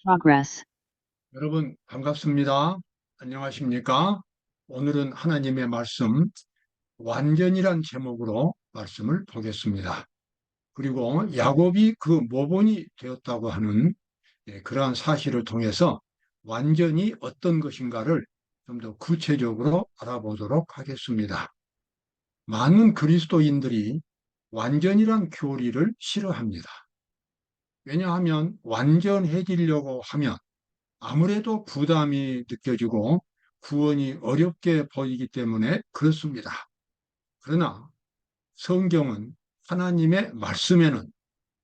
Progress. 여러분 반갑습니다. 안녕하십니까? 오늘은 하나님의 말씀 완전이란 제목으로 말씀을 보겠습니다. 그리고 야곱이 그 모본이 되었다고 하는 그러한 사실을 통해서 완전히 어떤 것인가를 좀 더 구체적으로 알아보도록 하겠습니다. 많은 그리스도인들이 완전이란 교리를 싫어합니다. 왜냐하면 완전해지려고 하면 아무래도 부담이 느껴지고 구원이 어렵게 보이기 때문에 그렇습니다. 그러나 성경은 하나님의 말씀에는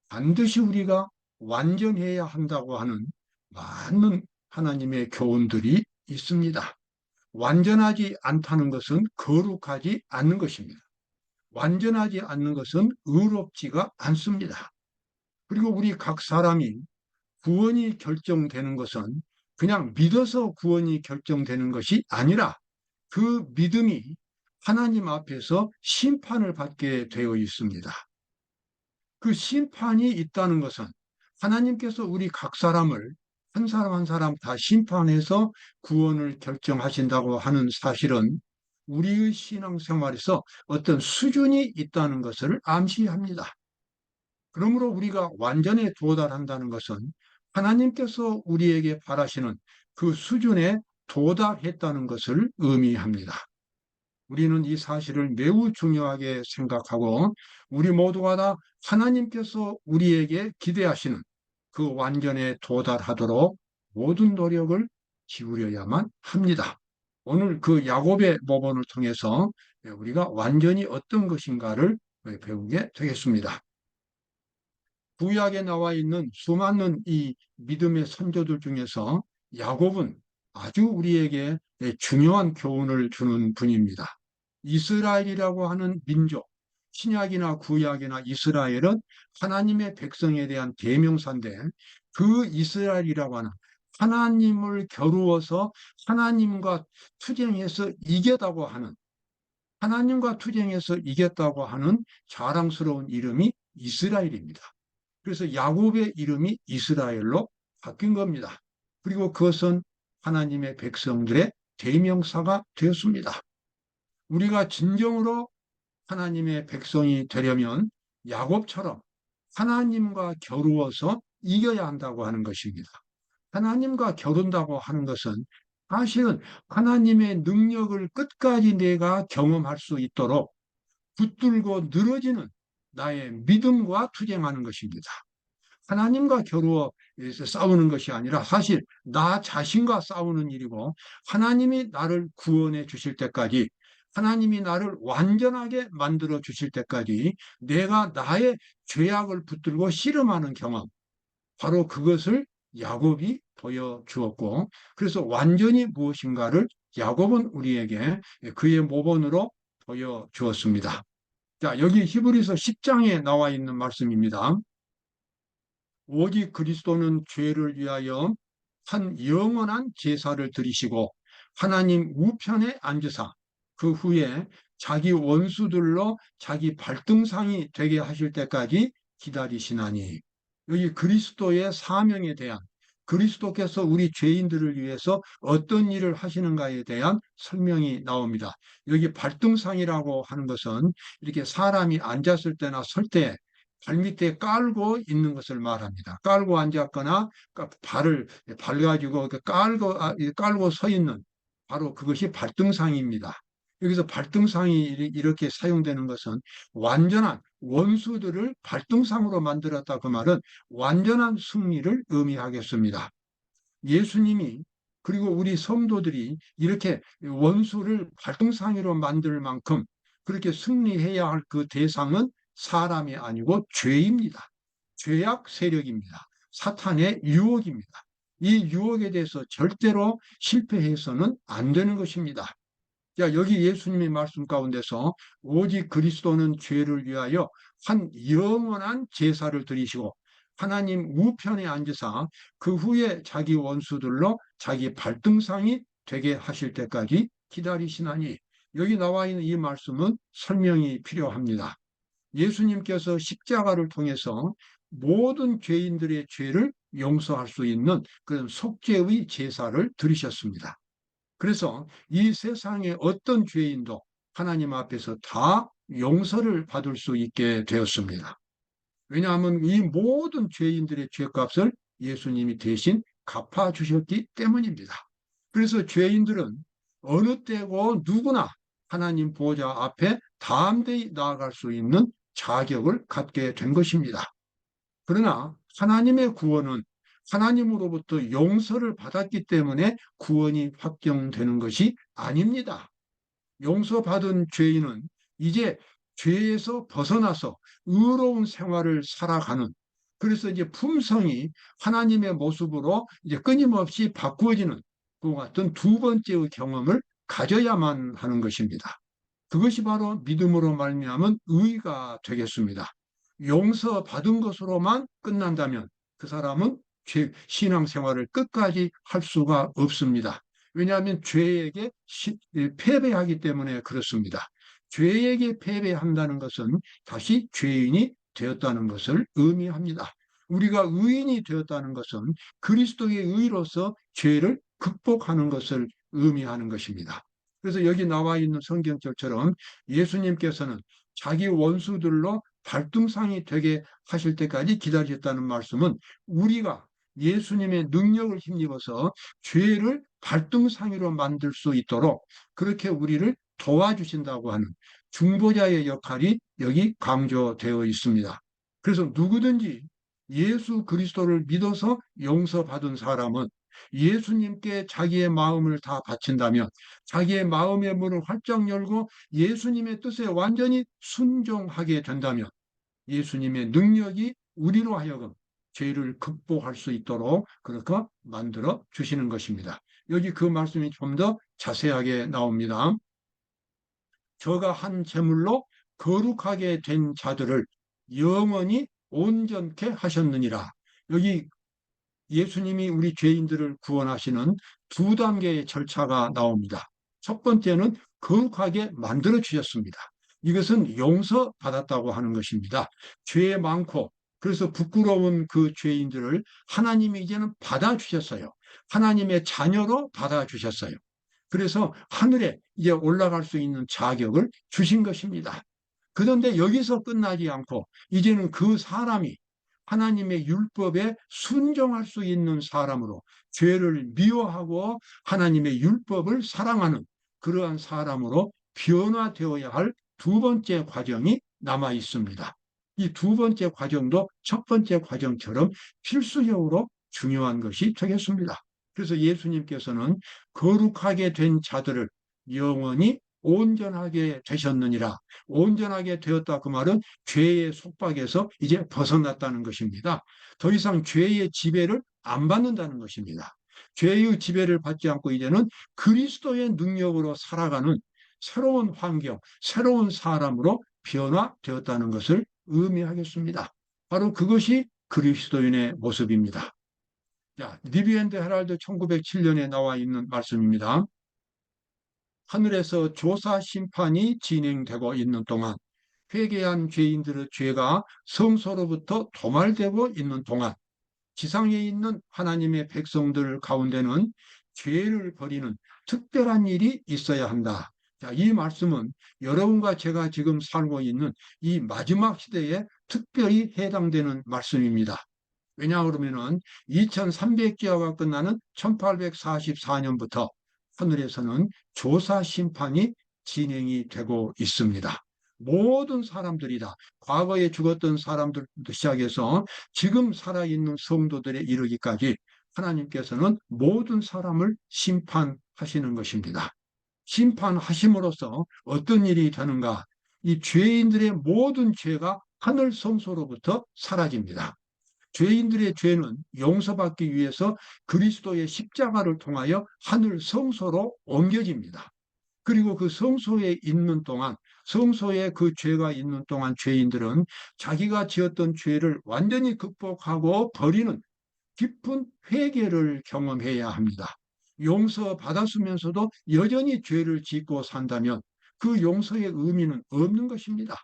반드시 우리가 완전해야 한다고 하는 많은 하나님의 교훈들이 있습니다. 완전하지 않다는 것은 거룩하지 않는 것입니다. 완전하지 않는 것은 의롭지가 않습니다. 그리고 우리 각 사람이 구원이 결정되는 것은 그냥 믿어서 구원이 결정되는 것이 아니라 그 믿음이 하나님 앞에서 심판을 받게 되어 있습니다. 그 심판이 있다는 것은 하나님께서 우리 각 사람을 한 사람 한 사람 다 심판해서 구원을 결정하신다고 하는 사실은 우리의 신앙생활에서 어떤 수준이 있다는 것을 암시합니다. 그러므로 우리가 완전에 도달한다는 것은 하나님께서 우리에게 바라시는 그 수준에 도달했다는 것을 의미합니다. 우리는 이 사실을 매우 중요하게 생각하고 우리 모두가 다 하나님께서 우리에게 기대하시는 그 완전에 도달하도록 모든 노력을 기울여야만 합니다. 오늘 그 야곱의 모본을 통해서 우리가 완전히 어떤 것인가를 배우게 되겠습니다. 구약에 나와 있는 수많은 이 믿음의 선조들 중에서 야곱은 아주 우리에게 중요한 교훈을 주는 분입니다. 이스라엘이라고 하는 민족, 신약이나 구약이나 이스라엘은 하나님의 백성에 대한 대명사인데 그 이스라엘이라고 하는 하나님을 겨루어서 하나님과 투쟁해서 이겼다고 하는 하나님과 투쟁해서 이겼다고 하는 자랑스러운 이름이 이스라엘입니다. 그래서 야곱의 이름이 이스라엘로 바뀐 겁니다. 그리고 그것은 하나님의 백성들의 대명사가 되었습니다. 우리가 진정으로 하나님의 백성이 되려면 야곱처럼 하나님과 겨루어서 이겨야 한다고 하는 것입니다. 하나님과 겨룬다고 하는 것은 사실은 하나님의 능력을 끝까지 내가 경험할 수 있도록 붙들고 늘어지는 나의 믿음과 투쟁하는 것입니다. 하나님과 겨루어 싸우는 것이 아니라 사실 나 자신과 싸우는 일이고 하나님이 나를 구원해 주실 때까지 하나님이 나를 완전하게 만들어 주실 때까지 내가 나의 죄악을 붙들고 씨름하는 경험 바로 그것을 야곱이 보여주었고 그래서 완전히 무엇인가를 야곱은 우리에게 그의 모본으로 보여주었습니다. 자, 여기 히브리서 10장에 나와 있는 말씀입니다. 오직 그리스도는 죄를 위하여 한 영원한 제사를 드리시고 하나님 우편에 앉으사 그 후에 자기 원수들로 자기 발등상이 되게 하실 때까지 기다리시나니 여기 그리스도의 사명에 대한 그리스도께서 우리 죄인들을 위해서 어떤 일을 하시는가에 대한 설명이 나옵니다. 여기 발등상이라고 하는 것은 이렇게 사람이 앉았을 때나 설때 발밑에 깔고 있는 것을 말합니다. 깔고 앉았거나 발을 발 가지고 깔고 서 있는 바로 그것이 발등상입니다. 여기서 발등상이 이렇게 사용되는 것은 완전한 원수들을 발등상으로 만들었다 그 말은 완전한 승리를 의미하겠습니다. 예수님이 그리고 우리 성도들이 이렇게 원수를 발등상으로 만들 만큼 그렇게 승리해야 할 그 대상은 사람이 아니고 죄입니다. 죄악 세력입니다. 사탄의 유혹입니다. 이 유혹에 대해서 절대로 실패해서는 안 되는 것입니다. 자, 여기 예수님의 말씀 가운데서 오직 그리스도는 죄를 위하여 한 영원한 제사를 드리시고 하나님 우편에 앉으사 그 후에 자기 원수들로 자기 발등상이 되게 하실 때까지 기다리시나니 여기 나와 있는 이 말씀은 설명이 필요합니다. 예수님께서 십자가를 통해서 모든 죄인들의 죄를 용서할 수 있는 그런 속죄의 제사를 드리셨습니다. 그래서 이 세상의 어떤 죄인도 하나님 앞에서 다 용서를 받을 수 있게 되었습니다. 왜냐하면 이 모든 죄인들의 죄값을 예수님이 대신 갚아주셨기 때문입니다. 그래서 죄인들은 어느 때고 누구나 하나님 보좌 앞에 담대히 나아갈 수 있는 자격을 갖게 된 것입니다. 그러나 하나님의 구원은 하나님으로부터 용서를 받았기 때문에 구원이 확정되는 것이 아닙니다. 용서받은 죄인은 이제 죄에서 벗어나서 의로운 생활을 살아가는, 그래서 이제 품성이 하나님의 모습으로 이제 끊임없이 바꾸어지는 그 같은 두 번째의 경험을 가져야만 하는 것입니다. 그것이 바로 믿음으로 말미암은 의가 되겠습니다. 용서받은 것으로만 끝난다면 그 사람은 신앙생활을 끝까지 할 수가 없습니다. 왜냐하면 죄에게 패배하기 때문에 그렇습니다. 죄에게 패배한다는 것은 다시 죄인이 되었다는 것을 의미합니다. 우리가 의인이 되었다는 것은 그리스도의 의로서 죄를 극복하는 것을 의미하는 것입니다. 그래서 여기 나와 있는 성경절처럼 예수님께서는 자기 원수들로 발등상이 되게 하실 때까지 기다리셨다는 말씀은 우리가 예수님의 능력을 힘입어서 죄를 발등상으로 만들 수 있도록 그렇게 우리를 도와주신다고 하는 중보자의 역할이 여기 강조되어 있습니다. 그래서 누구든지 예수 그리스도를 믿어서 용서받은 사람은 예수님께 자기의 마음을 다 바친다면 자기의 마음의 문을 활짝 열고 예수님의 뜻에 완전히 순종하게 된다면 예수님의 능력이 우리로 하여금 죄를 극복할 수 있도록 그렇게 만들어 주시는 것입니다. 여기 그 말씀이 좀 더 자세하게 나옵니다. 저가 한 제물로 거룩하게 된 자들을 영원히 온전케 하셨느니라. 여기 예수님이 우리 죄인들을 구원하시는 두 단계의 절차가 나옵니다. 첫 번째는 거룩하게 만들어 주셨습니다. 이것은 용서받았다고 하는 것입니다. 죄 많고 그래서 부끄러운 그 죄인들을 하나님이 이제는 받아주셨어요. 하나님의 자녀로 받아주셨어요. 그래서 하늘에 이제 올라갈 수 있는 자격을 주신 것입니다. 그런데 여기서 끝나지 않고 이제는 그 사람이 하나님의 율법에 순종할 수 있는 사람으로 죄를 미워하고 하나님의 율법을 사랑하는 그러한 사람으로 변화되어야 할 두 번째 과정이 남아 있습니다. 이 두 번째 과정도 첫 번째 과정처럼 필수적으로 중요한 것이 되겠습니다. 그래서 예수님께서는 거룩하게 된 자들을 영원히 온전하게 되셨느니라. 온전하게 되었다 그 말은 죄의 속박에서 이제 벗어났다는 것입니다. 더 이상 죄의 지배를 안 받는다는 것입니다. 죄의 지배를 받지 않고 이제는 그리스도의 능력으로 살아가는 새로운 환경, 새로운 사람으로 변화되었다는 것을 의미하겠습니다. 바로 그것이 그리스도인의 모습입니다. 자, 리비엔드 헤랄드 1907년에 나와 있는 말씀입니다. 하늘에서 조사 심판이 진행되고 있는 동안 회개한 죄인들의 죄가 성소로부터 도말되고 있는 동안 지상에 있는 하나님의 백성들 가운데는 죄를 버리는 특별한 일이 있어야 한다. 자, 이 말씀은 여러분과 제가 지금 살고 있는 이 마지막 시대에 특별히 해당되는 말씀입니다. 왜냐 그러면은 2300기화가 끝나는 1844년부터 하늘에서는 조사 심판이 진행이 되고 있습니다. 모든 사람들이다. 과거에 죽었던 사람들부터 시작해서 지금 살아있는 성도들에 이르기까지 하나님께서는 모든 사람을 심판하시는 것입니다. 심판하심으로써 어떤 일이 되는가? 이 죄인들의 모든 죄가 하늘 성소로부터 사라집니다. 죄인들의 죄는 용서받기 위해서 그리스도의 십자가를 통하여 하늘 성소로 옮겨집니다. 그리고 그 성소에 있는 동안, 성소에 그 죄가 있는 동안 죄인들은 자기가 지었던 죄를 완전히 극복하고 버리는 깊은 회개를 경험해야 합니다. 용서받았으면서도 여전히 죄를 짓고 산다면 그 용서의 의미는 없는 것입니다.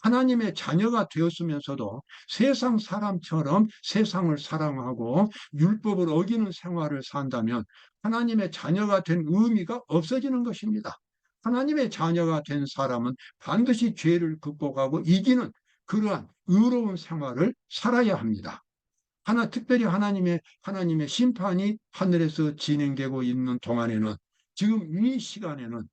하나님의 자녀가 되었으면서도 세상 사람처럼 세상을 사랑하고 율법을 어기는 생활을 산다면 하나님의 자녀가 된 의미가 없어지는 것입니다. 하나님의 자녀가 된 사람은 반드시 죄를 극복하고 이기는 그러한 의로운 생활을 살아야 합니다. 특별히 하나님의 심판이 하늘에서 진행되고 있는 동안에는, 지금 이 시간에는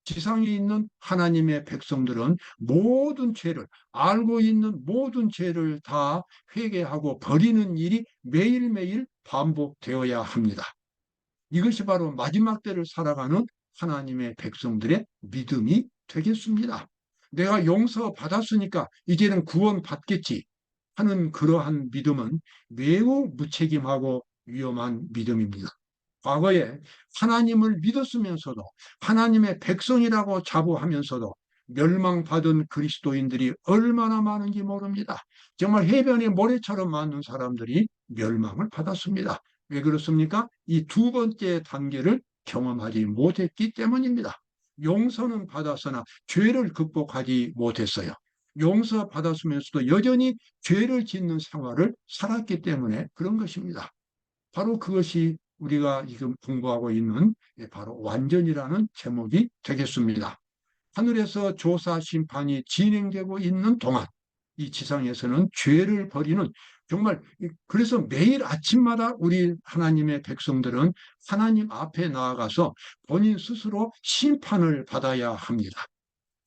지상에 있는 하나님의 백성들은 모든 죄를, 알고 있는 모든 죄를 다 회개하고 버리는 일이 매일매일 반복되어야 합니다. 이것이 바로 마지막 때를 살아가는 하나님의 백성들의 믿음이 되겠습니다. 내가 용서받았으니까 이제는 구원받겠지 하는 그러한 믿음은 매우 무책임하고 위험한 믿음입니다. 과거에 하나님을 믿었으면서도 하나님의 백성이라고 자부하면서도 멸망받은 그리스도인들이 얼마나 많은지 모릅니다. 정말 해변의 모래처럼 많은 사람들이 멸망을 받았습니다. 왜 그렇습니까? 이 두 번째 단계를 경험하지 못했기 때문입니다. 용서는 받았으나 죄를 극복하지 못했어요. 용서받았으면서도 여전히 죄를 짓는 생활을 살았기 때문에 그런 것입니다. 바로 그것이 우리가 지금 공부하고 있는 바로 완전이라는 제목이 되겠습니다. 하늘에서 조사 심판이 진행되고 있는 동안 이 지상에서는 죄를 버리는, 정말 그래서 매일 아침마다 우리 하나님의 백성들은 하나님 앞에 나아가서 본인 스스로 심판을 받아야 합니다.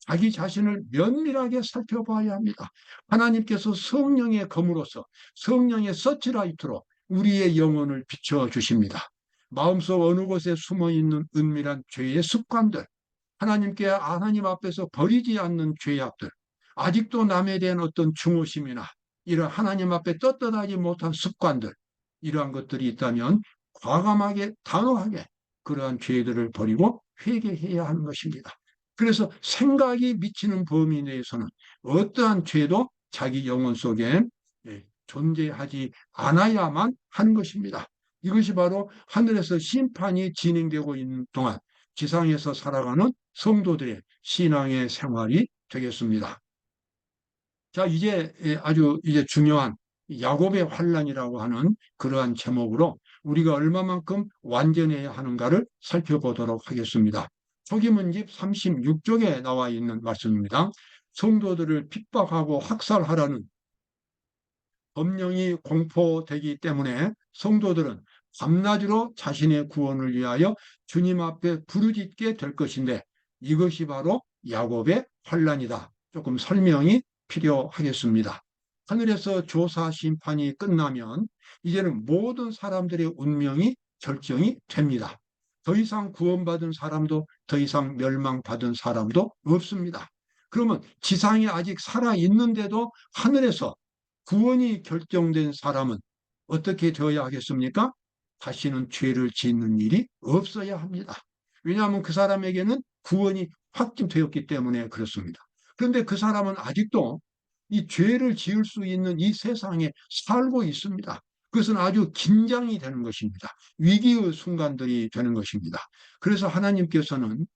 자기 자신을 면밀하게 살펴봐야 합니다. 하나님께서 성령의 검으로서, 성령의 서치라이트로 우리의 영혼을 비춰주십니다. 마음속 어느 곳에 숨어있는 은밀한 죄의 습관들, 하나님 앞에서 버리지 않는 죄악들, 아직도 남에 대한 어떤 중호심이나 이런 하나님 앞에 떳떳하지 못한 습관들, 이러한 것들이 있다면 과감하게 단호하게 그러한 죄들을 버리고 회개해야 하는 것입니다. 그래서 생각이 미치는 범위 내에서는 어떠한 죄도 자기 영혼 속에 존재하지 않아야만 하는 것입니다. 이것이 바로 하늘에서 심판이 진행되고 있는 동안 지상에서 살아가는 성도들의 신앙의 생활이 되겠습니다. 자, 이제 아주 이제 중요한 야곱의 환란이라고 하는 그러한 제목으로 우리가 얼마만큼 완전해야 하는가를 살펴보도록 하겠습니다. 초기문집 36쪽에 나와 있는 말씀입니다. 성도들을 핍박하고 학살하라는 법령이 공포되기 때문에 성도들은 밤낮으로 자신의 구원을 위하여 주님 앞에 부르짖게 될 것인데, 이것이 바로 야곱의 환란이다. 조금 설명이 필요하겠습니다. 하늘에서 조사 심판이 끝나면 이제는 모든 사람들의 운명이 결정이 됩니다. 더 이상 구원받은 사람도 더 이상 멸망받은 사람도 없습니다. 그러면 지상에 아직 살아있는데도 하늘에서 구원이 결정된 사람은 어떻게 되어야 하겠습니까? 다시는 죄를 짓는 일이 없어야 합니다. 왜냐하면 그 사람에게는 구원이 확증되었기 때문에 그렇습니다. 그런데 그 사람은 아직도 이 죄를 지을 수 있는 이 세상에 살고 있습니다. 그것은 아주 긴장이 되는 것입니다. 위기의 순간들이 되는 것입니다. 그래서 하나님께서는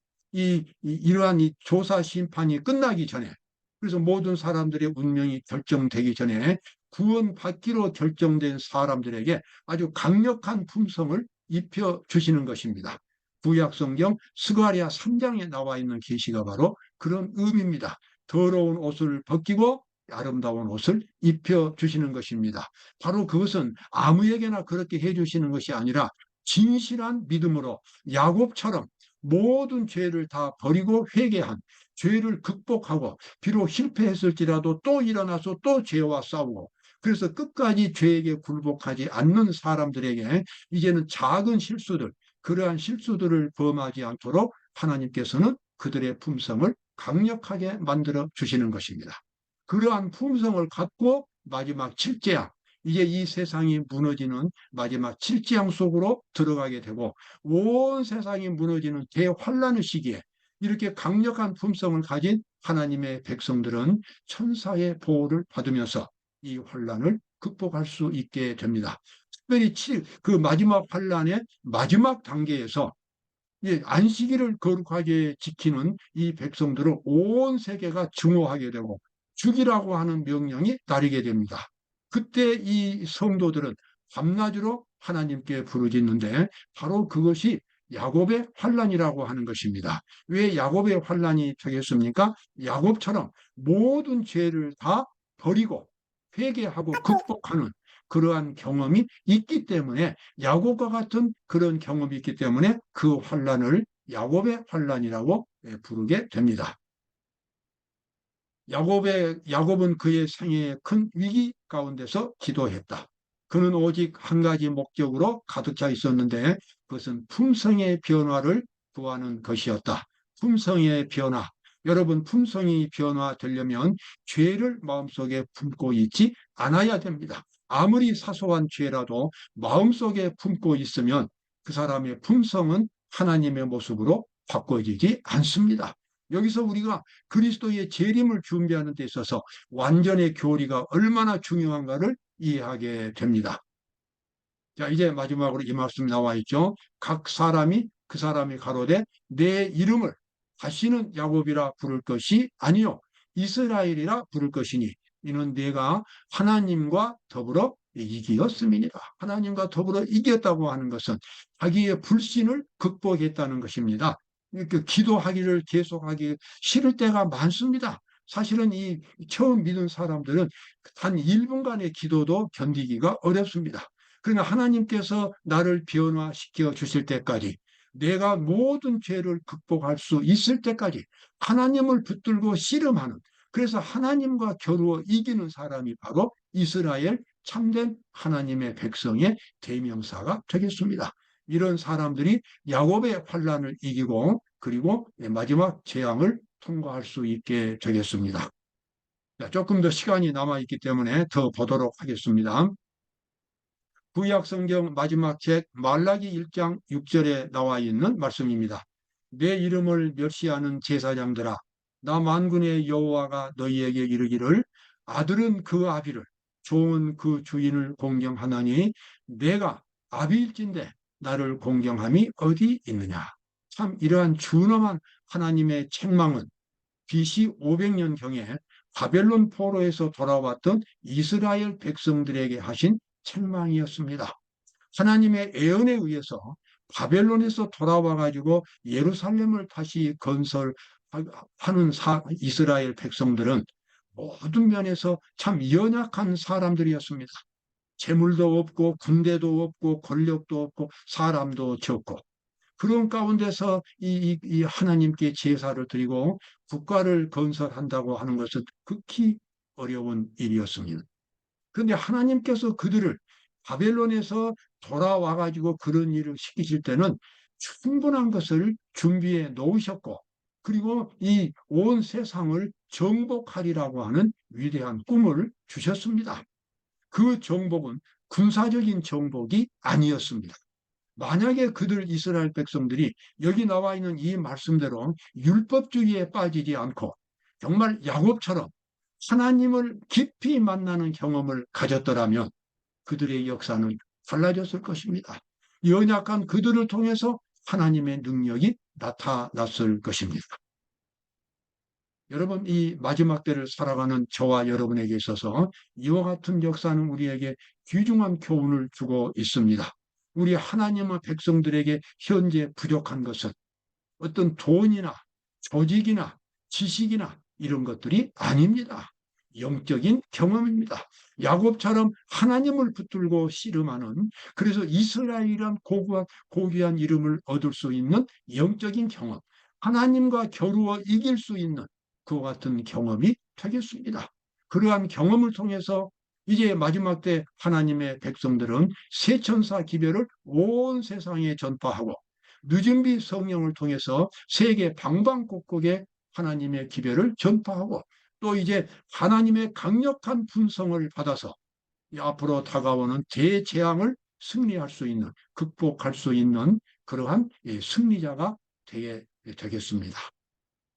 이러한 이 조사 심판이 끝나기 전에, 그래서 모든 사람들의 운명이 결정되기 전에 구원받기로 결정된 사람들에게 아주 강력한 품성을 입혀 주시는 것입니다. 구약성경 스가랴 3장에 나와 있는 계시가 바로 그런 의미입니다. 더러운 옷을 벗기고 아름다운 옷을 입혀 주시는 것입니다. 바로 그것은 아무에게나 그렇게 해 주시는 것이 아니라 진실한 믿음으로 야곱처럼 모든 죄를 다 버리고 회개한, 죄를 극복하고 비록 실패했을지라도 또 일어나서 또 죄와 싸우고, 그래서 끝까지 죄에게 굴복하지 않는 사람들에게 이제는 작은 실수들, 그러한 실수들을 범하지 않도록 하나님께서는 그들의 품성을 강력하게 만들어 주시는 것입니다. 그러한 품성을 갖고 마지막 7재앙, 이제 이 세상이 무너지는 마지막 7재앙 속으로 들어가게 되고 온 세상이 무너지는 대환란의 시기에 이렇게 강력한 품성을 가진 하나님의 백성들은 천사의 보호를 받으면서 이 환란을 극복할 수 있게 됩니다. 특별히 그 마지막 환란의 마지막 단계에서 안식일을 거룩하게 지키는 이 백성들을 온 세계가 증오하게 되고 죽이라고 하는 명령이 따르게 됩니다. 그때 이 성도들은 밤낮으로 하나님께 부르짖는데 바로 그것이 야곱의 환란이라고 하는 것입니다. 왜 야곱의 환란이 되겠습니까? 야곱처럼 모든 죄를 다 버리고 회개하고 극복하는 그러한 경험이 있기 때문에, 야곱과 같은 그런 경험이 있기 때문에 그 환란을 야곱의 환란이라고 부르게 됩니다. 야곱은 그의 생애의 큰 위기 가운데서 기도했다. 그는 오직 한 가지 목적으로 가득 차 있었는데 그것은 품성의 변화를 구하는 것이었다. 품성의 변화. 여러분, 품성이 변화되려면 죄를 마음속에 품고 있지 않아야 됩니다. 아무리 사소한 죄라도 마음속에 품고 있으면 그 사람의 품성은 하나님의 모습으로 바꿔지지 않습니다. 여기서 우리가 그리스도의 재림을 준비하는 데 있어서 완전의 교리가 얼마나 중요한가를 이해하게 됩니다. 자, 이제 마지막으로 이 말씀 나와 있죠. 각 사람이 그 사람이 가로되 내 이름을 다시는 야곱이라 부를 것이 아니요 이스라엘이라 부를 것이니 이는 내가 하나님과 더불어 이기었음이니라. 하나님과 더불어 이겼다고 하는 것은 자기의 불신을 극복했다는 것입니다. 그 기도하기를 계속하기 싫을 때가 많습니다. 사실은 이 처음 믿은 사람들은 단 1분간의 기도도 견디기가 어렵습니다. 그러나 하나님께서 나를 변화시켜 주실 때까지, 내가 모든 죄를 극복할 수 있을 때까지 하나님을 붙들고 씨름하는, 그래서 하나님과 겨루어 이기는 사람이 바로 이스라엘 참된 하나님의 백성의 대명사가 되겠습니다. 이런 사람들이 야곱의 환란을 이기고 그리고 마지막 재앙을 통과할 수 있게 되겠습니다. 조금 더 시간이 남아있기 때문에 더 보도록 하겠습니다. 구약 성경 마지막 책 말라기 1장 6절에 나와 있는 말씀입니다. 내 이름을 멸시하는 제사장들아, 나 만군의 여호와가 너희에게 이르기를 아들은 그 아비를, 종은 그 주인을 공경하나니 내가 아비일진데 나를 공경함이 어디 있느냐. 참 이러한 준엄한 하나님의 책망은 BC 500년경에 바벨론 포로에서 돌아왔던 이스라엘 백성들에게 하신 책망이었습니다. 하나님의 애언에 의해서 바벨론에서 돌아와 가지고 예루살렘을 다시 건설하는 이스라엘 백성들은 모든 면에서 참 연약한 사람들이었습니다. 재물도 없고 군대도 없고 권력도 없고 사람도 적고, 그런 가운데서 이 하나님께 제사를 드리고 국가를 건설한다고 하는 것은 극히 어려운 일이었습니다. 그런데 하나님께서 그들을 바벨론에서 돌아와 가지고 그런 일을 시키실 때는 충분한 것을 준비해 놓으셨고, 그리고 이 온 세상을 정복하리라고 하는 위대한 꿈을 주셨습니다. 그 정복은 군사적인 정복이 아니었습니다. 만약에 그들 이스라엘 백성들이 여기 나와 있는 이 말씀대로 율법주의에 빠지지 않고 정말 야곱처럼 하나님을 깊이 만나는 경험을 가졌더라면 그들의 역사는 달라졌을 것입니다. 연약한 그들을 통해서 하나님의 능력이 나타났을 것입니다. 여러분, 이 마지막 때를 살아가는 저와 여러분에게 있어서 이와 같은 역사는 우리에게 귀중한 교훈을 주고 있습니다. 우리 하나님의 백성들에게 현재 부족한 것은 어떤 돈이나 조직이나 지식이나 이런 것들이 아닙니다. 영적인 경험입니다. 야곱처럼 하나님을 붙들고 씨름하는, 그래서 이스라엘이란 고귀한 이름을 얻을 수 있는 영적인 경험, 하나님과 겨루어 이길 수 있는 그와 같은 경험이 되겠습니다. 그러한 경험을 통해서 이제 마지막 때 하나님의 백성들은 새 천사 기별을 온 세상에 전파하고 늦은비 성령을 통해서 세계 방방곡곡에 하나님의 기별을 전파하고, 또 이제 하나님의 강력한 품성을 받아서 앞으로 다가오는 대재앙을 승리할 수 있는, 극복할 수 있는 그러한 승리자가 되겠습니다.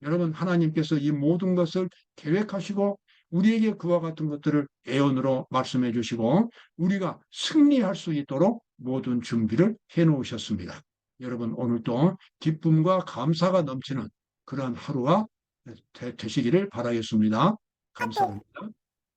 여러분, 하나님께서 이 모든 것을 계획하시고 우리에게 그와 같은 것들을 애언으로 말씀해 주시고 우리가 승리할 수 있도록 모든 준비를 해 놓으셨습니다. 여러분, 오늘도 기쁨과 감사가 넘치는 그러한 하루가 되시기를 바라겠습니다. 감사합니다.